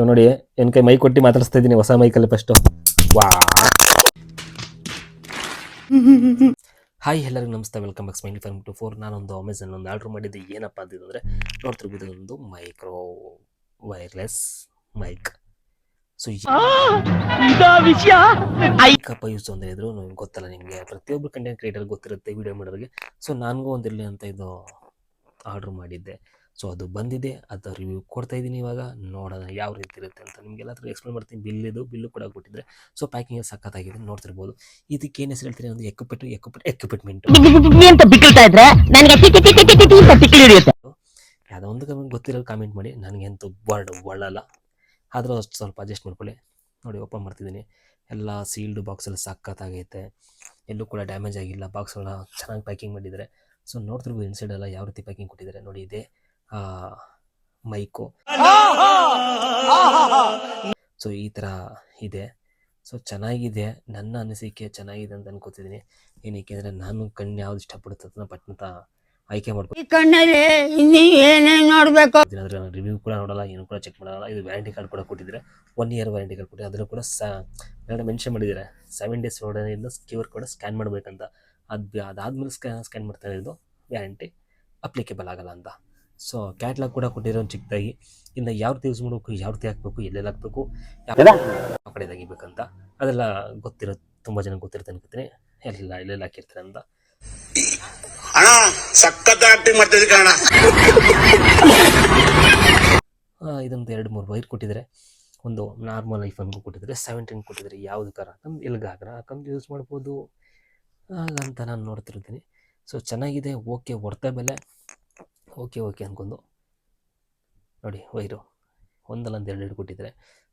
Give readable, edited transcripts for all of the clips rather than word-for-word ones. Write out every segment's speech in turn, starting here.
ನೋಡಿ ಎನ್ ಕೈ ಮೈಕ್ ಕೊಟ್ಟು ಮಾತಾಡಿಸ್ತಾ ಇದ್ದೀನಿ ಹೊಸ ಮೈಕಲ್ಲಿ ಫಸ್ಟು. ವಾ ಹಾಯ್ ಎಲ್ಲರಿಗೂ ನಮಸ್ತೆ, ವೆಲ್ಕಮ್ ಬ್ಯಾಕ್ ಸ್ಮೈಲಿ ಫಾರ್ಮ್ 24. ನಾನೊಂದು ಅಮೆಝಾನ್ ಒಂದು ಆರ್ಡ್ರ್ ಮಾಡಿದ್ದೆ. ಏನಪ್ಪ ಅಂತಂದರೆ ನೋಡ್ತಿರ್ಬೋದು, ಒಂದು ಮೈಕ್ರೋ ವೈರ್ಲೆಸ್ ಮೈಕ್. ಸೊ ಕಪ್ಪ ಯೂಸ್ ಅಂತ ಇದ್ರು ನನಗೆ ಗೊತ್ತಲ್ಲ, ನಿಮಗೆ ಪ್ರತಿಯೊಬ್ಬರು ಕಂಟೆಂಟ್ ಕ್ರಿಯೇಟರ್ ಗೊತ್ತಿರುತ್ತೆ ವಿಡಿಯೋ ಮಾಡೋರಿಗೆ. ಸೊ ನನಗೂ ಒಂದಿರಲಿ ಅಂತ ಇದು ಆರ್ಡ್ರ್ ಮಾಡಿದ್ದೆ. ಸೊ ಅದು ಬಂದಿದೆ, ಅದು ರಿವ್ಯೂ ಕೊಡ್ತಾ ಇದ್ದೀನಿ. ಇವಾಗ ನೋಡೋಣ ಯಾವ ರೀತಿ ಇರುತ್ತೆ ಅಂತ ನಿಮಗೆಲ್ಲರೂ ಎಕ್ಸ್ಪ್ಲೇನ್ ಮಾಡ್ತೀನಿ. ಬಿಲ್ಲು ಕೂಡ ಕೊಟ್ಟಿದ್ರೆ. ಸೊ ಪ್ಯಾಕಿಂಗ್ ಸಖತ್ತಾಗಿದೆ, ನೋಡ್ತಿರ್ಬೋದು. ಇದಕ್ಕೆ ಏನು ಹೆಸರು ಹೇಳ್ತೀನಿ ಒಂದು ಎಕ್ವಿಪ್ಮೆಂಟ್ ಯಾವುದೋ ಒಂದು ಗೊತ್ತಿರೋದು ಕಾಮೆಂಟ್ ಮಾಡಿ. ನನಗಂತೂ ವರ್ಡ್ ಒಳ್ಳಲ್ಲ, ಆದರೂ ಅಷ್ಟು ಸ್ವಲ್ಪ ಅಡ್ಜಸ್ಟ್ ಮಾಡ್ಕೊಳ್ಳಿ. ನೋಡಿ ಓಪನ್ ಮಾಡ್ತಿದ್ದೀನಿ. ಎಲ್ಲ ಸೀಲ್ಡ್ ಬಾಕ್ಸಲ್ಲಿ ಸಖತ್ತಾಗೈತೆ, ಎಲ್ಲೂ ಕೂಡ ಡ್ಯಾಮೇಜ್ ಆಗಿಲ್ಲ. ಬಾಕ್ಸ್ಗಳ ಚೆನ್ನಾಗಿ ಪ್ಯಾಕಿಂಗ್ ಮಾಡಿದ್ದಾರೆ. ಸೊ ನೋಡ್ತಿರ್ಬೋದು ಇನ್ಸೈಡ್ ಎಲ್ಲ ಯಾವ ರೀತಿ ಪ್ಯಾಕಿಂಗ್ ಕೊಟ್ಟಿದ್ದಾರೆ ನೋಡಿ. ಇದೆ ಮೈಕು. ಸೊ ಈ ಥರ ಇದೆ. ಸೊ ಚೆನ್ನಾಗಿದೆ, ನನ್ನ ಅನಿಸಿಕೆ ಚೆನ್ನಾಗಿದೆ ಅಂತ ಅನ್ಕೋತಿದ್ದೀನಿ. ಏನಕ್ಕೆ ಅಂದರೆ ನಾನು ಕಣ್ಣು ಯಾವ್ದು ಇಷ್ಟಪಡುತ್ತೆ ಅದನ್ನ ಪಟ್ಟಂತ ಆಯ್ಕೆ ಮಾಡ್ಕೊಂಡು ನೋಡಬೇಕು. ರಿವ್ಯೂ ಕೂಡ ನೋಡಲ್ಲ, ಏನು ಕೂಡ ಚೆಕ್ ಮಾಡಲ್ಲ. ಇದು ವ್ಯಾರಂಟಿ ಕಾರ್ಡ್ ಕೂಡ ಕೊಟ್ಟಿದ್ದಾರೆ, 1 year ವ್ಯಾರಂಟಿ ಕಾರ್ಡ್ ಕೊಟ್ಟಿದ್ದಾರೆ. ಅದನ್ನು ಕೂಡ ಎರಡು ಮೆನ್ಷನ್ ಮಾಡಿದ್ದಾರೆ. 7 days ಒಳಗಡೆ ಕ್ಯೂ ಆರ್ ಕೋಡ್ ಸ್ಕ್ಯಾನ್ ಮಾಡಬೇಕಂತ. ಅದಾದ್ಮೇಲೆ ಸ್ಕ್ಯಾನ್ ಮಾಡ್ತಾ ಇರೋದು ವ್ಯಾರಂಟಿ ಅಪ್ಲಿಕೇಬಲ್ ಆಗಲ್ಲ ಅಂತ. ಸೊ ಕ್ಯಾಟ್ಲಾಗ್ ಕೂಡ ಕೊಟ್ಟಿರೋ ಚಿಕ್ಕದಾಗಿ. ಇನ್ನು ಯಾವ ರೀತಿ ಯೂಸ್ ಮಾಡಬೇಕು, ಯಾವ ರೀತಿ ಹಾಕಬೇಕು, ಎಲ್ಲೆಲ್ಲಿ ಹಾಕಬೇಕು, ಯಾವ ಕಡೆ ತೆಗಿಬೇಕಂತ ಅದೆಲ್ಲ ಗೊತ್ತಿರೋ ತುಂಬ ಜನ ಗೊತ್ತಿರುತ್ತೆ ಅನ್ಕೋತೀನಿ. ಎಲ್ಲೆಲ್ಲಿ ಹಾಕಿರ್ತಾರೆ ಅಂತ. ಇದೊಂದು 2-3 ವೈರ್ ಕೊಟ್ಟಿದ್ದಾರೆ. ಒಂದು ನಾರ್ಮಲ್ ಐಫೋನ್ಗೂ ಕೊಟ್ಟಿದ್ದಾರೆ, 17 ಕೊಟ್ಟಿದ್ದಾರೆ. ಯಾವುದಕ್ಕಾರ ನಮ್ದು ಎಲ್ಗಾಗ್ರ ಹಾಕೊಂಡು ಯೂಸ್ ಮಾಡ್ಬೋದು ಅಂತ ನಾನು ನೋಡ್ತಿರ್ತೀನಿ. ಸೊ ಚೆನ್ನಾಗಿದೆ, ಓಕೆ, ವರ್ತೆ ಬೆಲೆ, ಓಕೆ ಅಂದ್ಕೊಂಡು ನೋಡಿ. ವೈರು ಒಂದಲ್ಲ ಒಂದು 2 ಕೊಟ್ಟಿದ್ದಾರೆ.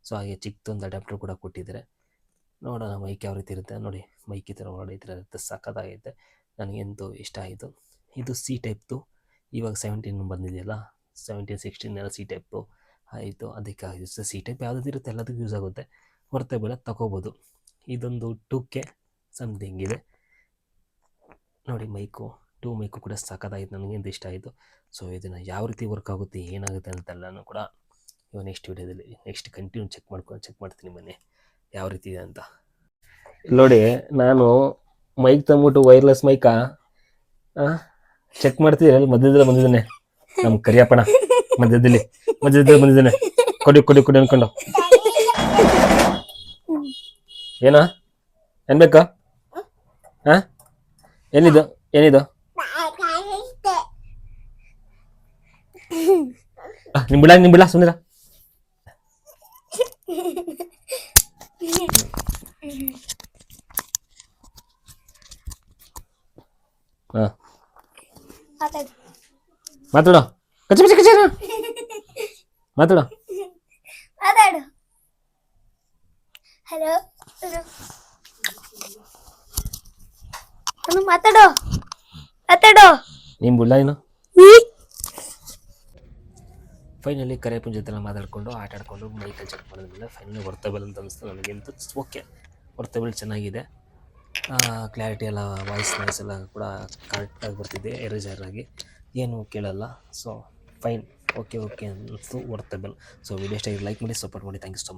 ಸೊ ಹಾಗೆ ಚಿಕ್ಕದೊಂದು ಅಡ್ಯಾಪ್ಟರ್ ಕೂಡ ಕೊಟ್ಟಿದ್ದಾರೆ. ನೋಡೋಣ ಮೈಕ್ ಯಾವ ರೀತಿ ಇರುತ್ತೆ ನೋಡಿ. ಮೈಕ್ ಈ ಥರ ಒಳಗಡೆ ಈ ಥರ ಇರುತ್ತೆ, ಸಖತ್ತಾಗೈತೆ. ನನಗೆಂತೂ ಇಷ್ಟ ಆಯಿತು. ಇದು ಸಿ ಟೈಪ್ದು. ಇವಾಗ 17 ಬಂದಿದೆಯಲ್ಲ, 17, 16 ಎಲ್ಲ ಸಿ ಟೈಪ್ದು ಆಯಿತು. ಅದಕ್ಕೆ ಸಿ ಟೈಪ್ ಯಾವುದಾದ್ರು ಇರುತ್ತೆ, ಎಲ್ಲದಕ್ಕೂ ಯೂಸ್ ಆಗುತ್ತೆ. ಹೊರತೆ ಬೆಲೆ ತಗೋಬೋದು. ಇದೊಂದು 2K ಸಮಥಿಂಗ್ ಇದೆ ನೋಡಿ. ಮೈಕು ಕೂಡ ಸಖತ್ತಾಗಿತ್ತು, ನನಗೆಂತ ಇಷ್ಟ ಆಯಿತು. ಸೊ ಇದನ್ನು ಯಾವ ರೀತಿ ವರ್ಕ್ ಆಗುತ್ತೆ, ಏನಾಗುತ್ತೆ ಅಂತೆಲ್ಲನೂ ಕೂಡ ಇವಾಗ ನೆಕ್ಸ್ಟ್ ವೀಡಿಯೋದಲ್ಲಿ ಕಂಟಿನ್ಯೂ ಚೆಕ್ ಮಾಡ್ತೀನಿ ಬನ್ನಿ ಯಾವ ರೀತಿ ಇದೆ ಅಂತ. ನೋಡಿ ನಾನು ಮೈಕ್ ತಂದ್ಬಿಟ್ಟು ವೈರ್ಲೆಸ್ ಮೈಕಾ ಚೆಕ್ ಮಾಡ್ತೀನಿ. ಮಧ್ಯದಲ್ಲಿ ಬಂದಿದ್ದಾನೆ ನಮ್ಮ ಕರಿಯಪ್ಪಣ, ಮಧ್ಯದಲ್ಲಿ ಬಂದಿದ್ದಾನೆ. ಕೊಡಿ ಅನ್ಕೊಂಡು. ಏನೋ ಏನ್ ಬೇಕಾ? ಏನಿದು ನಿಮ್ ಬಿಡ ಸುಂದರ. ಮಾತಾಡೋ ಮಾತಾಡೋ. ಹಲೋ ಮಾತಾಡೋ. ನಿಮ್ ಬಿಡ ಏನು. ಫೈನಲಿ ಕರೆಯಪ್ಪನ ಜೊತೆ ಮಾತಾಡ್ಕೊಂಡು ಆಟಾಡ್ಕೊಂಡು ಮೈಕಲ್ಲಿ ಚೆಕ್ ಮಾಡೋದ್ರಿಂದ ಫೈನಲಿ ವರ್ತಬಲ್ ಅಂತ ಅನಿಸ್ತು ನನಗಂತೂ. ಓಕೆ, ವರ್ತಬಲ್ ಚೆನ್ನಾಗಿದೆ. ಕ್ಲಾರಿಟಿ ಎಲ್ಲ, ವಾಯ್ಸ್ ಎಲ್ಲ ಕೂಡ ಕರೆಕ್ಟಾಗಿ ಬರ್ತಿದೆ, ಎರೇಜರ್ ಆಗಿ ಏನು ಕೇಳಲ್ಲ. ಸೊ ಫೈನ್, ಓಕೆ ಅನ್ನಿಸ್ತು, ವರ್ತಬಲ್. ಸೊ ವಿಡಿಯೋ ಇಷ್ಟ ಲೈಕ್ ಮಾಡಿ, ಸಪೋರ್ಟ್ ಮಾಡಿ. Thank you so much.